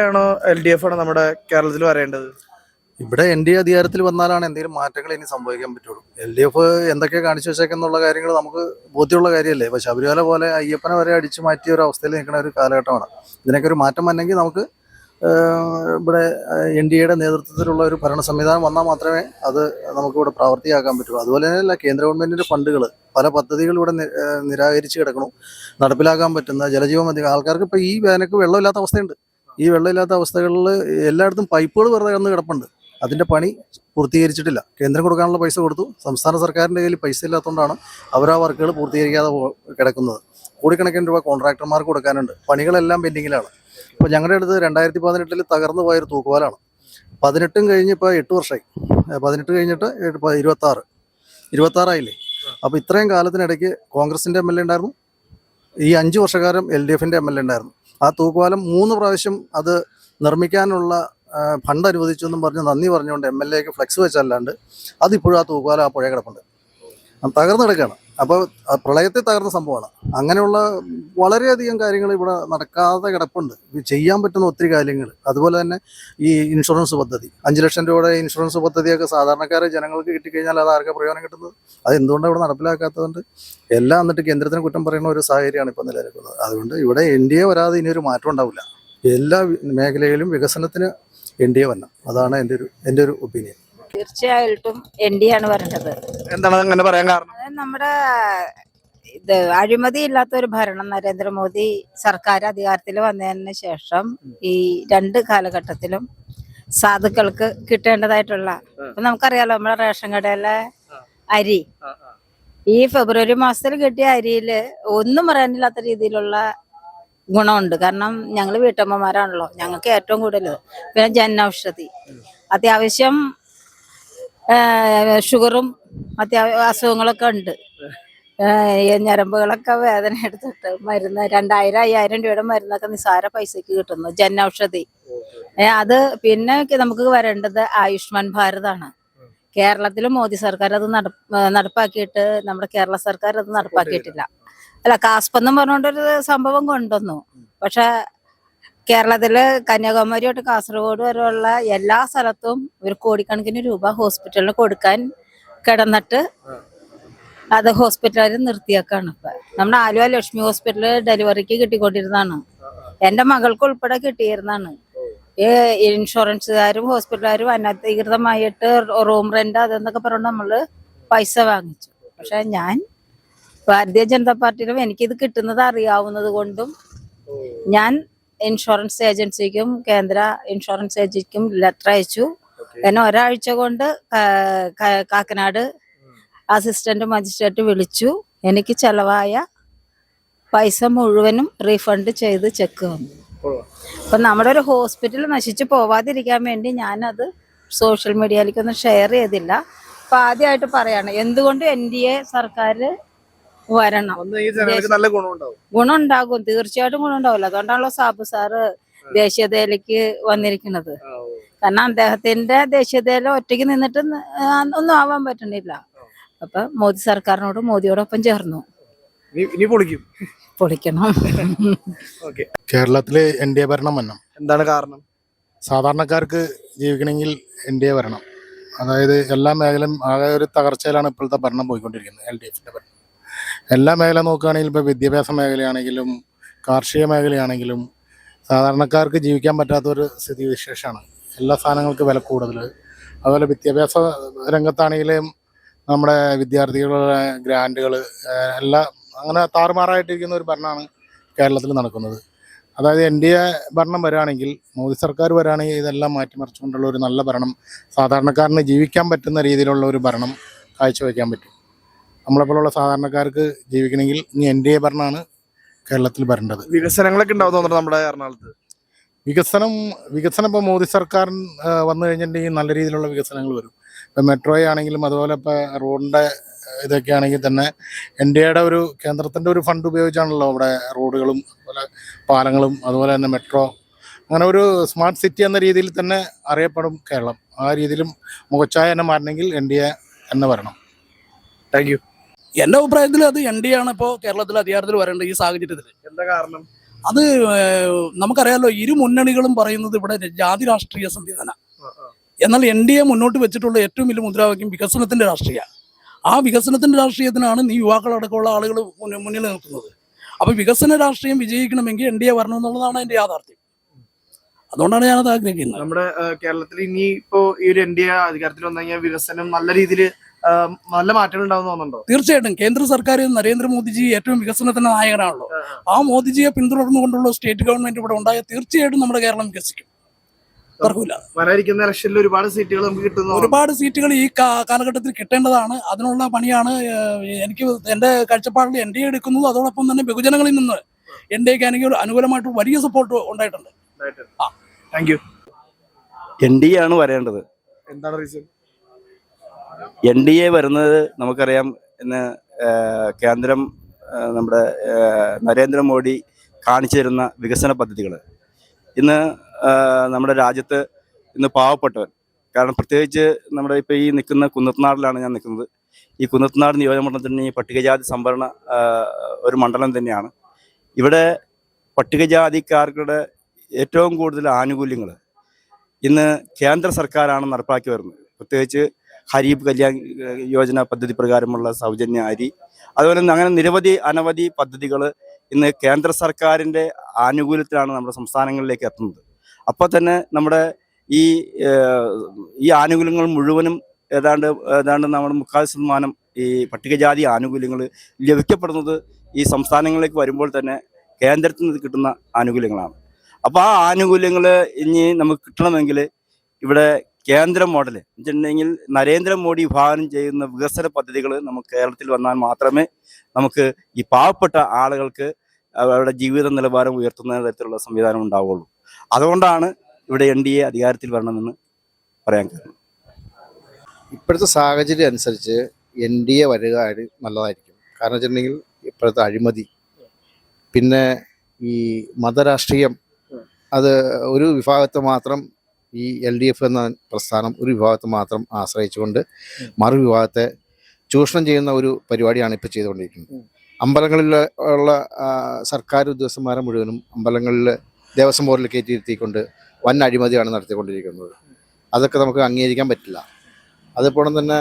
ആണോ LDF ആണോ നമ്മുടെ കേരളത്തിൽ വരേണ്ടത്? ഇവിടെ NDA അധികാരത്തിൽ വന്നാലാണ് എന്തെങ്കിലും മാറ്റങ്ങൾ ഇനി സംഭവിക്കാൻ പറ്റുള്ളൂ. LDF എന്തൊക്കെ കാണിച്ചു വെച്ചേക്കെന്നുള്ള കാര്യങ്ങൾ നമുക്ക് ബോധ്യമുള്ള കാര്യമല്ലേ. ഇപ്പോൾ ശബരിമല പോലെ അയ്യപ്പനെ വരെ അടിച്ചു മാറ്റിയ ഒരു അവസ്ഥയിൽ നിൽക്കുന്ന ഒരു കാലഘട്ടമാണ്. ഇതിനൊക്കെ ഒരു മാറ്റം വന്നെങ്കിൽ നമുക്ക് ഇവിടെ NDAയുടെ നേതൃത്വത്തിലുള്ള ഒരു ഭരണ സംവിധാനം വന്നാൽ മാത്രമേ അത് നമുക്കിവിടെ പ്രാവർത്തികമാക്കാൻ പറ്റുള്ളൂ. അതുപോലെ തന്നെയല്ല, കേന്ദ്ര ഗവൺമെൻറ്റിൻ്റെ ഫണ്ടുകൾ പല പദ്ധതികൾ ഇവിടെ നിരാകരിച്ച് കിടക്കണം. നടപ്പിലാക്കാൻ പറ്റുന്ന ജലജീവൻ പദ്ധതി ആൾക്കാർക്ക് ഇപ്പോൾ ഈ വേനൽക്ക് വെള്ളമില്ലാത്ത അവസ്ഥയുണ്ട്. ഈ വെള്ളമില്ലാത്ത അവസ്ഥകളിൽ എല്ലായിടത്തും പൈപ്പുകൾ വെറുതെ കിടന്ന് കിടപ്പുണ്ട്. അതിൻ്റെ പണി പൂർത്തീകരിച്ചിട്ടില്ല. കേന്ദ്രം കൊടുക്കാനുള്ള പൈസ കൊടുത്തു, സംസ്ഥാന സർക്കാരിൻ്റെ കയ്യിൽ പൈസ ഇല്ലാത്തതുകൊണ്ടാണ് അവർ ആ വർക്കുകൾ പൂർത്തീകരിക്കാതെ കിടക്കുന്നത്. കോടിക്കണക്കിന് രൂപ കോൺട്രാക്ടർമാർക്ക് കൊടുക്കാനുണ്ട്. പണികളെല്ലാം പെൻഡിങ്ങിലാണ്. ഇപ്പോൾ ഞങ്ങളുടെ അടുത്ത് 2018 തകർന്നു പോയൊരു തൂക്കുപാലമാണ്. 18 കഴിഞ്ഞ് ഇപ്പോൾ 8 വർഷമായി. 18 കഴിഞ്ഞിട്ട് 26 അപ്പോൾ ഇത്രയും കാലത്തിനിടയ്ക്ക് കോൺഗ്രസിൻ്റെ MLA ഉണ്ടായിരുന്നു. ഈ 5 വർഷക്കാലം LDFൻ്റെ MLA ഉണ്ടായിരുന്നു. ആ തൂക്കുപാലം 3 പ്രാവശ്യം അത് നിർമ്മിക്കാനുള്ള ഫണ്ട് അനുവദിച്ചു എന്നും പറഞ്ഞ് നന്ദി പറഞ്ഞുകൊണ്ട് MLAക്ക് ഫ്ലെക്സ് വെച്ചല്ലാണ്ട് അതിപ്പോഴും ആ തൂക്കുപാലം ആ പുഴ കിടപ്പുണ്ട്. തകർന്നു കിടക്കുകയാണ്. അപ്പോൾ പ്രളയത്തിൽ തകർന്ന സംഭവമാണ്. അങ്ങനെയുള്ള വളരെയധികം കാര്യങ്ങൾ ഇവിടെ നടക്കാതെ കിടപ്പുണ്ട്. ചെയ്യാൻ പറ്റുന്ന ഒത്തിരി കാര്യങ്ങൾ. അതുപോലെ തന്നെ ഈ ഇൻഷുറൻസ് പദ്ധതി, 5 ലക്ഷം രൂപയുടെ ഇൻഷുറൻസ് പദ്ധതിയൊക്കെ സാധാരണക്കാരെ ജനങ്ങൾക്ക് കിട്ടിക്കഴിഞ്ഞാൽ അത് ആർക്കാ പ്രയോജനം കിട്ടുന്നത്? അത് എന്തുകൊണ്ടാണ് ഇവിടെ നടപ്പിലാക്കാത്തതുകൊണ്ട് എല്ലാം എന്നിട്ട് കേന്ദ്രത്തിന് കുറ്റം പറയുന്ന ഒരു സാഹചര്യമാണ് ഇപ്പോൾ നിലനിൽക്കുന്നത്. അതുകൊണ്ട് ഇവിടെ NDA വരാതെ ഇനിയൊരു മാറ്റം ഉണ്ടാവില്ല. എല്ലാ മേഖലയിലും വികസനത്തിന് NDA വരണം. അതാണ് എൻ്റെ ഒരു ഒപ്പീനിയൻ. തീർച്ചയായിട്ടും NDA ആണ് വരേണ്ടത്. എന്താണ് അങ്ങനെ പറയാൻ കാരണം? നമ്മുടെ അഴിമതി ഇല്ലാത്ത ഒരു ഭരണം നരേന്ദ്രമോദി സർക്കാർ അധികാരത്തിൽ വന്നതിന് ശേഷം ഈ 2 കാലഘട്ടത്തിലും സാധുക്കൾക്ക് കിട്ടേണ്ടതായിട്ടുള്ള, ഇപ്പൊ നമുക്കറിയാലോ നമ്മുടെ റേഷൻ കടയിലെ അരി ഈ ഫെബ്രുവരി മാസത്തിൽ കിട്ടിയ അരിയില് ഒന്നും പറയാനില്ലാത്ത രീതിയിലുള്ള ഗുണമുണ്ട്. കാരണം ഞങ്ങൾ വീട്ടമ്മമാരാണല്ലോ, ഞങ്ങൾക്ക് ഏറ്റവും കൂടുതൽ. പിന്നെ ജനൌഷധി, അത്യാവശ്യം ഷുഗറും അസുഖങ്ങളൊക്കെ ഉണ്ട്. ഞരമ്പുകളൊക്കെ വേദന എടുത്തിട്ട് മരുന്ന് 2000-5000 രൂപയുടെ മരുന്നൊക്കെ നിസ്സാര പൈസക്ക് കിട്ടുന്നു. ജനൌഷധി അത്. പിന്നെ നമുക്ക് വരേണ്ടത് ആയുഷ്മാൻ ഭാരതാണ്. കേരളത്തിൽ മോദി സർക്കാർ അത് നടപ്പാക്കിയിട്ട് നമ്മുടെ കേരള സർക്കാർ അത് നടപ്പാക്കിയിട്ടില്ല. അല്ല, കാസ്പെന്നും പറഞ്ഞുകൊണ്ടൊരു സംഭവം കൊണ്ടുവന്നു. പക്ഷെ കേരളത്തില് കന്യാകുമാരി തൊട്ട് കാസർഗോഡ് വരെയുള്ള എല്ലാ സ്ഥലത്തും ഒരു കോടിക്കണക്കിന് രൂപ ഹോസ്പിറ്റലിന് കൊടുക്കാൻ കിടന്നിട്ട് അത് ഹോസ്പിറ്റലിൽ നിർത്തിയേക്കാണ്. ഇപ്പൊ നമ്മുടെ ആലുവ ലക്ഷ്മി ഹോസ്പിറ്റല് ഡെലിവറിക്ക് കിട്ടിക്കൊണ്ടിരുന്നതാണ്. എൻ്റെ മകൾക്ക് ഉൾപ്പെടെ കിട്ടിയിരുന്നതാണ്. ഈ ഇൻഷുറൻസുകാരും ഹോസ്പിറ്റലുകാരും അനധികൃതമായിട്ട് റൂം റെന്റ് അതെന്നൊക്കെ പറഞ്ഞ് നമ്മള് പൈസ വാങ്ങിച്ചു. പക്ഷെ ഞാൻ ഭാരതീയ ജനതാ പാർട്ടിയിലും എനിക്കിത് കിട്ടുന്നത് അറിയാവുന്നത് കൊണ്ടും ഞാൻ ഇൻഷുറൻസ് ഏജൻസിക്കും കേന്ദ്ര ഇൻഷുറൻസ് ഏജൻസിക്കും ലെറ്റർ അയച്ചു. എന്നെ ഒരാഴ്ച കൊണ്ട് കാക്കനാട് അസിസ്റ്റന്റ് മജിസ്ട്രേറ്റ് വിളിച്ചു. എനിക്ക് ചെലവായ പൈസ മുഴുവനും റീഫണ്ട് ചെയ്ത് ചെക്ക് വന്നു. അപ്പൊ നമ്മുടെ ഒരു ഹോസ്പിറ്റൽ നശിച്ചു പോവാതിരിക്കാൻ വേണ്ടി ഞാനത് സോഷ്യൽ മീഡിയയിലേക്കൊന്നും ഷെയർ ചെയ്തില്ല. അപ്പൊ ആദ്യമായിട്ട് പറയാണ് എന്തുകൊണ്ട് NDA സർക്കാർ വരണം. നല്ല ഗുണമുണ്ടാകും, തീർച്ചയായിട്ടും ഗുണമുണ്ടാവില്ല. അതുകൊണ്ടാണല്ലോ സാബു സാറ് ദേശീയതയിലേക്ക് വന്നിരിക്കുന്നത്. കാരണം അദ്ദേഹത്തിന്റെ ദേശീയതയിൽ ഒറ്റയ്ക്ക് നിന്നിട്ട് ഒന്നും ആവാൻ പറ്റണില്ല. അപ്പൊ മോദി സർക്കാരിനോട് മോദിയോടൊപ്പം ചേർന്നു പൊളിക്കണം. കേരളത്തില് NDA ഭരണം വരണം. എന്താണ് കാരണം? സാധാരണക്കാർക്ക് ജീവിക്കണമെങ്കിൽ NDA വരണം. അതായത് എല്ലാ മേഖലയും ആകെ ഒരു തകർച്ചയിലാണ് ഇപ്പോഴത്തെ ഭരണം പോയിക്കൊണ്ടിരിക്കുന്നത്. LDFന്റെ ഭരണം എല്ലാ മേഖല നോക്കുകയാണെങ്കിൽ ഇപ്പോൾ വിദ്യാഭ്യാസ മേഖലയാണെങ്കിലും കാർഷിക മേഖലയാണെങ്കിലും സാധാരണക്കാർക്ക് ജീവിക്കാൻ പറ്റാത്തൊരു സ്ഥിതിവിശേഷമാണ്. എല്ലാ സാധനങ്ങൾക്ക് വില കൂടുതൽ. അതുപോലെ വിദ്യാഭ്യാസ രംഗത്താണെങ്കിലും നമ്മുടെ വിദ്യാർത്ഥികളുടെ ഗ്രാൻറ്റുകൾ എല്ലാം അങ്ങനെ താറുമാറായിട്ടിരിക്കുന്ന ഒരു ഭരണമാണ് കേരളത്തിൽ നടക്കുന്നത്. അതായത് NDA ഭരണം വരികയാണെങ്കിൽ, മോദി സർക്കാർ വരികയാണെങ്കിൽ ഇതെല്ലാം മാറ്റിമറിച്ചുകൊണ്ടുള്ള ഒരു നല്ല ഭരണം, സാധാരണക്കാരന് ജീവിക്കാൻ പറ്റുന്ന രീതിയിലുള്ള ഒരു ഭരണം കാഴ്ചവെക്കാൻ പറ്റും. നമ്മളെപ്പോലുള്ള സാധാരണക്കാർക്ക് ജീവിക്കണമെങ്കിൽ ഇനി NDA ഭരണമാണ് കേരളത്തിൽ വരേണ്ടത്. വികസനങ്ങളൊക്കെ ഉണ്ടാവും നമ്മുടെ എറണാകുളത്ത്. വികസനം ഇപ്പോൾ മോദി സർക്കാർ വന്നു കഴിഞ്ഞിട്ടുണ്ടെങ്കിൽ നല്ല രീതിയിലുള്ള വികസനങ്ങൾ വരും. ഇപ്പം മെട്രോ ആണെങ്കിലും അതുപോലെ ഇപ്പോൾ റോഡിൻ്റെ ഇതൊക്കെ ആണെങ്കിൽ തന്നെ NDAയുടെ ഒരു കേന്ദ്രത്തിൻ്റെ ഒരു ഫണ്ട് ഉപയോഗിച്ചാണല്ലോ ഇവിടെ റോഡുകളും അതുപോലെ പാലങ്ങളും അതുപോലെ തന്നെ മെട്രോ, അങ്ങനെ ഒരു സ്മാർട്ട് സിറ്റി എന്ന രീതിയിൽ തന്നെ അറിയപ്പെടും കേരളം. ആ രീതിയിലും മുഖച്ഛായ തന്നെ മാറണമെങ്കിൽ NDA തന്നെ വരണം. Thank you. എൻ്റെ അഭിപ്രായത്തിൽ അത് NDA ആണ് ഇപ്പോൾ കേരളത്തിൽ അധികാരത്തിൽ വരേണ്ടത് ഈ സാഹചര്യത്തിൽ. എന്താ കാരണം? അത് നമുക്കറിയാലോ, ഇരു മുന്നണികളും പറയുന്നത് ഇവിടെ ജാതി രാഷ്ട്രീയ സംവിധാനം. എന്നാൽ NDA മുന്നോട്ട് വെച്ചിട്ടുള്ള ഏറ്റവും വലിയ മുദ്രാവാക്യം വികസനത്തിന്റെ രാഷ്ട്രീയ. ആ വികസനത്തിന്റെ രാഷ്ട്രീയത്തിനാണ് ഈ യുവാക്കളടക്കമുള്ള ആളുകൾ മുന്നിൽ നിൽക്കുന്നത്. അപ്പൊ വികസന രാഷ്ട്രീയം വിജയിക്കണമെങ്കിൽ NDA വരണം എന്നുള്ളതാണ് അതിന്റെ യാഥാർത്ഥ്യം. അതുകൊണ്ടാണ് ഞാനത് ആഗ്രഹിക്കുന്നത്. നമ്മുടെ കേരളത്തിൽ ഇനി ഇപ്പോ ഈ ഒരു NDA അധികാരത്തിൽ വന്നു കഴിഞ്ഞാൽ വികസനം നല്ല രീതിയിൽ നല്ല മാറ്റങ്ങൾ ഉണ്ടാവും തോന്നുന്നുണ്ടോ? തീർച്ചയായിട്ടും കേന്ദ്ര സർക്കാർ നരേന്ദ്രമോദിജി ഏറ്റവും വികസനത്തിന്റെ നായകനാണല്ലോ. ആ മോദിജിയെ പിന്തുടർന്നുകൊണ്ടുള്ള സ്റ്റേറ്റ് ഗവൺമെന്റ് ഇവിടെ ഉണ്ടായ തീർച്ചയായിട്ടും നമ്മുടെ കേരളം വികസിക്കും. വരാനിരിക്കുന്ന ഇലക്ഷനിൽ ഒരുപാട് സീറ്റുകൾ നമുക്ക് കിട്ടുന്നു. ഒരുപാട് സീറ്റുകൾ ഈ കാലഘട്ടത്തിൽ കിട്ടേണ്ടതാണ്. അതിനുള്ള പണിയാണ് എനിക്ക് എന്റെ കാഴ്ചപ്പാടിൽ NDA എടുക്കുന്നത്. അതോടൊപ്പം തന്നെ ബഹുജനങ്ങളിൽ നിന്ന് NDAക്ക് അനുകൂലമായിട്ട് വലിയ സപ്പോർട്ട് ഉണ്ടായിട്ടുണ്ട്. Thank you. NDA ആണ് വരേണ്ടത്. എന്താണ് റീസൺ? NDA വരുന്നത് നമുക്കറിയാം, ഇന്ന് കേന്ദ്രം നമ്മുടെ നരേന്ദ്രമോദി കാണിച്ചു തരുന്ന വികസന പദ്ധതികൾ ഇന്ന് നമ്മുടെ രാജ്യത്ത് ഇന്ന് പാവപ്പെട്ടവൻ, കാരണം പ്രത്യേകിച്ച് നമ്മുടെ ഇപ്പോൾ ഈ നിൽക്കുന്ന കുന്നത്തനാടിലാണ് ഞാൻ നിൽക്കുന്നത്. ഈ കുന്നത്തനാട് നിയോജകമണ്ഡലത്തിന് ഈ പട്ടികജാതി സംവരണ ഒരു മണ്ഡലം തന്നെയാണ്. ഇവിടെ പട്ടികജാതിക്കാർക്കുടെ ഏറ്റവും കൂടുതൽ ആനുകൂല്യങ്ങൾ ഇന്ന് കേന്ദ്ര സർക്കാരാണ് നടപ്പാക്കി വരുന്നത്. പ്രത്യേകിച്ച് ഹരീബ് കല്യാൺ യോജന പദ്ധതി പ്രകാരമുള്ള സൗജന്യ അരി, അതുപോലെ തന്നെ അങ്ങനെ അനവധി പദ്ധതികൾ ഇന്ന് കേന്ദ്ര സർക്കാരിൻ്റെ ആനുകൂല്യത്തിലാണ് നമ്മുടെ സംസ്ഥാനങ്ങളിലേക്ക് എത്തുന്നത്. അപ്പോൾ തന്നെ നമ്മുടെ ഈ ആനുകൂല്യങ്ങൾ മുഴുവനും ഏതാണ്ട് നമ്മുടെ 40% ഈ പട്ടികജാതി ആനുകൂല്യങ്ങൾ ലഭിക്കപ്പെടുന്നത് ഈ സംസ്ഥാനങ്ങളിലേക്ക് വരുമ്പോൾ തന്നെ കേന്ദ്രത്തിൽ നിന്ന് കിട്ടുന്ന ആനുകൂല്യങ്ങളാണ്. അപ്പോൾ ആ ആനുകൂല്യങ്ങൾ ഇനി നമുക്ക് കിട്ടണമെങ്കിൽ ഇവിടെ കേന്ദ്ര മോഡൽ വെച്ചിട്ടുണ്ടെങ്കിൽ നരേന്ദ്രമോദി വിഭാവനം ചെയ്യുന്ന വികസന പദ്ധതികൾ നമുക്ക് കേരളത്തിൽ വന്നാൽ മാത്രമേ നമുക്ക് ഈ പാവപ്പെട്ട ആളുകൾക്ക് അവരുടെ ജീവിത നിലവാരം ഉയർത്തുന്ന തരത്തിലുള്ള സംവിധാനം ഉണ്ടാവുകയുള്ളൂ. അതുകൊണ്ടാണ് ഇവിടെ NDA അധികാരത്തിൽ വരണമെന്ന് പറയാൻ കാരണം. ഇപ്പോഴത്തെ സാഹചര്യം അനുസരിച്ച് NDA വരിക നല്ലതായിരിക്കും. കാരണം വെച്ചിട്ടുണ്ടെങ്കിൽ ഇപ്പോഴത്തെ അഴിമതി, പിന്നെ ഈ മതരാഷ്ട്രീയം, അത് ഒരു വിഭാഗത്തെ മാത്രം, ഈ LDF എന്ന പ്രസ്ഥാനം ഒരു വിഭാഗത്തെ മാത്രം ആശ്രയിച്ചുകൊണ്ട് മറുവിഭാഗത്തെ ചൂഷണം ചെയ്യുന്ന ഒരു പരിപാടിയാണ് ഇപ്പോൾ ചെയ്തുകൊണ്ടിരിക്കുന്നത്. അമ്പലങ്ങളിൽ ഉള്ള സർക്കാർ ഉദ്യോഗസ്ഥന്മാരെ മുഴുവനും അമ്പലങ്ങളിൽ ദേവസ്വം ബോർഡിൽ കയറ്റിയിരുത്തിക്കൊണ്ട് വൻ അഴിമതിയാണ് നടത്തിക്കൊണ്ടിരിക്കുന്നത്. അതൊക്കെ നമുക്ക് അംഗീകരിക്കാൻ പറ്റില്ല. അതുപോലെ തന്നെ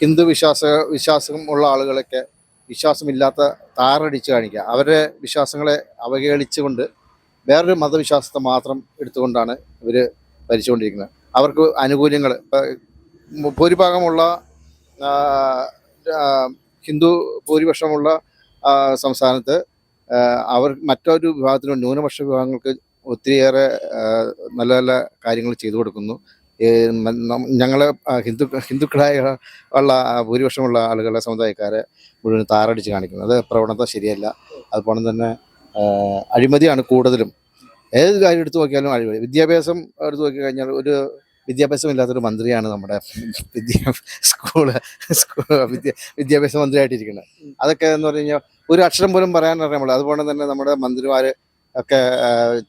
ഹിന്ദു വിശ്വാസമുള്ള ആളുകളൊക്കെ വിശ്വാസമില്ലാത്ത താറടിച്ച് കാണിക്കുക, അവരുടെ വിശ്വാസങ്ങളെ അവഹേളിച്ചുകൊണ്ട് വേറൊരു മതവിശ്വാസത്തെ മാത്രം എടുത്തുകൊണ്ടാണ് ഇവർ ഭരിച്ചുകൊണ്ടിരിക്കുന്നത്. അവർക്ക് ആനുകൂല്യങ്ങൾ ഭൂരിഭാഗമുള്ള ഹിന്ദു ഭൂരിപക്ഷമുള്ള സംസ്ഥാനത്ത് അവർ മറ്റൊരു വിഭാഗത്തിനോ ന്യൂനപക്ഷ വിഭാഗങ്ങൾക്ക് ഒത്തിരിയേറെ നല്ല നല്ല കാര്യങ്ങൾ ചെയ്തു കൊടുക്കുന്നു. ഞങ്ങൾ ഹിന്ദുക്കളായ ഉള്ള ഭൂരിപക്ഷമുള്ള ആളുകളെ സമുദായക്കാരെ മുഴുവൻ താറടിച്ച് കാണിക്കുന്നു. അത് പ്രവണത ശരിയല്ല. അതുപോലെ തന്നെ അഴിമതിയാണ് കൂടുതലും. ഏത് കാര്യം എടുത്തു നോക്കിയാലും അഴിമതി. വിദ്യാഭ്യാസം എടുത്തു നോക്കി കഴിഞ്ഞാൽ ഒരു വിദ്യാഭ്യാസമില്ലാത്തൊരു മന്ത്രിയാണ് നമ്മുടെ വിദ്യാഭ്യാസ മന്ത്രിയായിട്ടിരിക്കുന്നത്. അതൊക്കെ എന്ന് പറഞ്ഞു കഴിഞ്ഞാൽ ഒരു അക്ഷരം പോലും പറയാൻ അറിയാമല്ലോ. അതുപോലെ തന്നെ നമ്മുടെ മന്ത്രിമാർ ഒക്കെ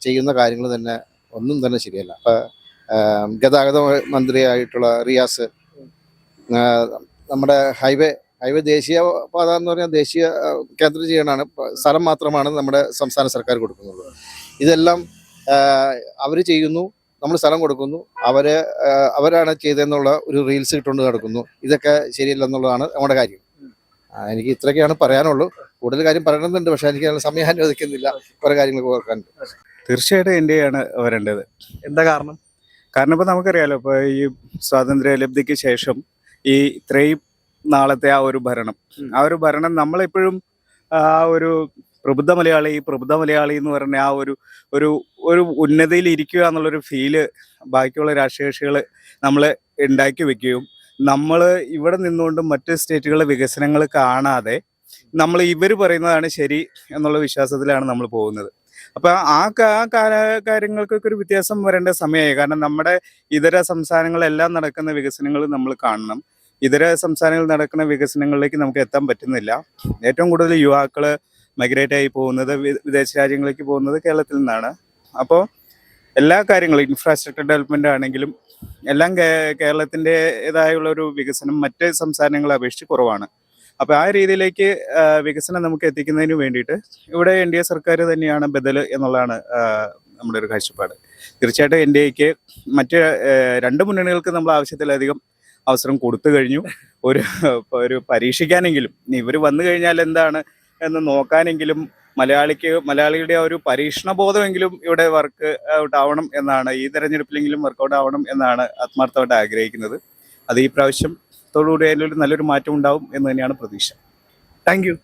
ചെയ്യുന്ന കാര്യങ്ങൾ തന്നെ ഒന്നും തന്നെ ശരിയല്ല. അപ്പം ഗതാഗത മന്ത്രിയായിട്ടുള്ള റിയാസ്, നമ്മുടെ ഹൈവേ ദേശീയ പാത എന്ന് പറഞ്ഞാൽ ദേശീയ കേന്ദ്രം ചെയ്യണമാണ്, സ്ഥലം മാത്രമാണ് നമ്മുടെ സംസ്ഥാന സർക്കാർ കൊടുക്കുന്നുള്ളൂ. ഇതെല്ലാം അവർ ചെയ്യുന്നു, നമ്മൾ സ്ഥലം കൊടുക്കുന്നു, അവരാണ് ചെയ്തതെന്നുള്ള ഒരു റീൽസ് ഇട്ടുകൊണ്ട് നടക്കുന്നു. ഇതൊക്കെ ശരിയല്ലെന്നുള്ളതാണ് നമ്മുടെ കാര്യം. എനിക്ക് ഇത്രയൊക്കെയാണ് പറയാനുള്ളൂ. കൂടുതൽ കാര്യം പറയണമെന്നുണ്ട്, പക്ഷെ എനിക്ക് സമയം അനുവദിക്കുന്നില്ല. കുറെ കാര്യങ്ങൾ ഓർക്കാനുണ്ട്. തീർച്ചയായിട്ടും NDA ആണ് വരേണ്ടത്. എന്താ കാരണം? കാരണം ഇപ്പോൾ നമുക്കറിയാലോ, ഇപ്പോൾ ഈ സ്വാതന്ത്ര്യ ലബ്ധിക്ക് ശേഷം ഈ ഇത്രയും നാളത്തെ ആ ഒരു ഭരണം നമ്മളെപ്പോഴും ആ ഒരു പ്രബുദ്ധ മലയാളി എന്ന് പറഞ്ഞ ആ ഒരു ഉന്നതിയിൽ ഇരിക്കുക എന്നുള്ളൊരു ഫീല് ബാക്കിയുള്ള രാഷ്ട്രീയ കക്ഷികൾ നമ്മൾ ഉണ്ടാക്കി വെക്കുകയും നമ്മൾ ഇവിടെ നിന്നുകൊണ്ട് മറ്റ് സ്റ്റേറ്റുകളിലെ വികസനങ്ങൾ കാണാതെ നമ്മൾ ഇവർ പറയുന്നതാണ് ശരി എന്നുള്ള വിശ്വാസത്തിലാണ് നമ്മൾ പോകുന്നത്. അപ്പം ആ കാര്യങ്ങൾക്കൊക്കെ ഒരു വ്യത്യാസം വരേണ്ട സമയമായി. കാരണം നമ്മുടെ ഇതര സംസ്ഥാനങ്ങളെല്ലാം നടക്കുന്ന വികസനങ്ങൾ നമ്മൾ കാണണം. ഇതര സംസ്ഥാനങ്ങളിൽ നടക്കുന്ന വികസനങ്ങളിലേക്ക് നമുക്ക് എത്താൻ പറ്റുന്നില്ല. ഏറ്റവും കൂടുതൽ യുവാക്കൾ മൈഗ്രേറ്റ് ആയി പോകുന്നത്, വിദേശ രാജ്യങ്ങളിലേക്ക് പോകുന്നത് കേരളത്തിൽ നിന്നാണ്. അപ്പോൾ എല്ലാ കാര്യങ്ങളും ഇൻഫ്രാസ്ട്രക്ചർ ഡെവലപ്മെൻ്റ് ആണെങ്കിലും എല്ലാം കേരളത്തിൻ്റെതായുള്ള ഒരു വികസനം മറ്റ് സംസ്ഥാനങ്ങളെ അപേക്ഷിച്ച് കുറവാണ്. അപ്പോൾ ആ രീതിയിലേക്ക് വികസനം നമുക്ക് എത്തിക്കുന്നതിന് വേണ്ടിയിട്ട് ഇവിടെ NDA സർക്കാർ തന്നെയാണ് ബദൽ എന്നുള്ളതാണ് നമ്മുടെ ഒരു കാഴ്ചപ്പാട്. തീർച്ചയായിട്ടും NDAക്ക് മറ്റ് രണ്ട് മുന്നണികൾക്ക് നമ്മൾ ആവശ്യത്തിലധികം അവസരം കൊടുത്തു കഴിഞ്ഞു. ഒരു പരീക്ഷിക്കാനെങ്കിലും ഇവർ വന്നു കഴിഞ്ഞാൽ എന്താണ് എന്ന് നോക്കാനെങ്കിലും മലയാളിയുടെ ആ ഒരു പരീക്ഷണ ബോധമെങ്കിലും ഇവിടെ വർക്ക് ഔട്ട് ആവണം എന്നാണ്, ഈ തെരഞ്ഞെടുപ്പിലെങ്കിലും വർക്കൗട്ട് ആവണം എന്നാണ് ആത്മാർത്ഥമായിട്ട് ആഗ്രഹിക്കുന്നത്. അത് ഈ പ്രാവശ്യം തോടുകൂടി അതിലൊരു നല്ലൊരു മാറ്റം ഉണ്ടാവും എന്ന് തന്നെയാണ് പ്രതീക്ഷ. Thank you.